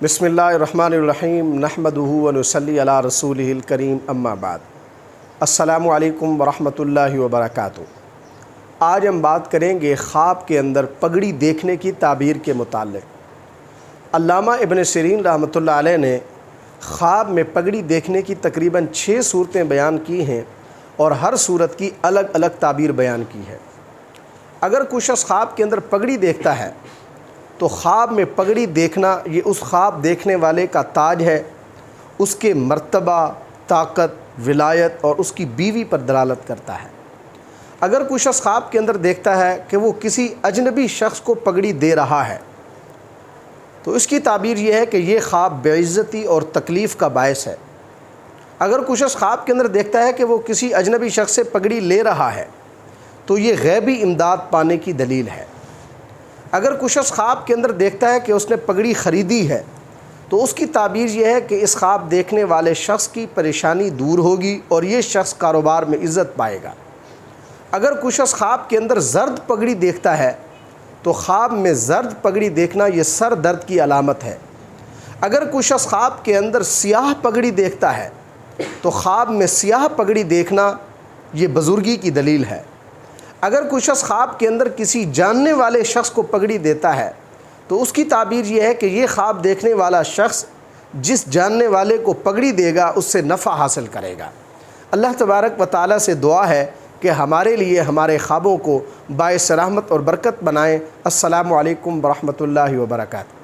بسم اللہ الرحمن الرحیم نحمدہ ونصلی علی رسولہ الکریم اما بعد۔ السلام علیکم ورحمۃ اللہ وبرکاتہ۔ آج ہم بات کریں گے خواب کے اندر پگڑی دیکھنے کی تعبیر کے متعلق۔ علامہ ابن سیرین رحمۃ اللہ علیہ نے خواب میں پگڑی دیکھنے کی تقریباً 6 صورتیں بیان کی ہیں اور ہر صورت کی الگ الگ تعبیر بیان کی ہے۔ اگر کوئی شخص خواب کے اندر پگڑی دیکھتا ہے تو خواب میں پگڑی دیکھنا یہ اس خواب دیکھنے والے کا تاج ہے، اس کے مرتبہ، طاقت، ولایت اور اس کی بیوی پر دلالت کرتا ہے۔ اگر کوئی شخص خواب کے اندر دیکھتا ہے کہ وہ کسی اجنبی شخص کو پگڑی دے رہا ہے تو اس کی تعبیر یہ ہے کہ یہ خواب بے عزتی اور تکلیف کا باعث ہے۔ اگر کوئی شخص خواب کے اندر دیکھتا ہے کہ وہ کسی اجنبی شخص سے پگڑی لے رہا ہے تو یہ غیبی امداد پانے کی دلیل ہے۔ اگر کوئی شخص خواب کے اندر دیکھتا ہے کہ اس نے پگڑی خریدی ہے تو اس کی تعبیر یہ ہے کہ اس خواب دیکھنے والے شخص کی پریشانی دور ہوگی اور یہ شخص کاروبار میں عزت پائے گا۔ اگر کوئی شخص خواب کے اندر زرد پگڑی دیکھتا ہے تو خواب میں زرد پگڑی دیکھنا یہ سر درد کی علامت ہے۔ اگر کوئی شخص خواب کے اندر سیاہ پگڑی دیکھتا ہے تو خواب میں سیاہ پگڑی دیکھنا یہ بزرگی کی دلیل ہے۔ اگر کوئی شخص خواب کے اندر کسی جاننے والے شخص کو پگڑی دیتا ہے تو اس کی تعبیر یہ ہے کہ یہ خواب دیکھنے والا شخص جس جاننے والے کو پگڑی دے گا اس سے نفع حاصل کرے گا۔ اللہ تبارک و تعالیٰ سے دعا ہے کہ ہمارے لیے ہمارے خوابوں کو باعث رحمت اور برکت بنائیں۔ السلام علیکم ورحمۃ اللہ وبرکاتہ۔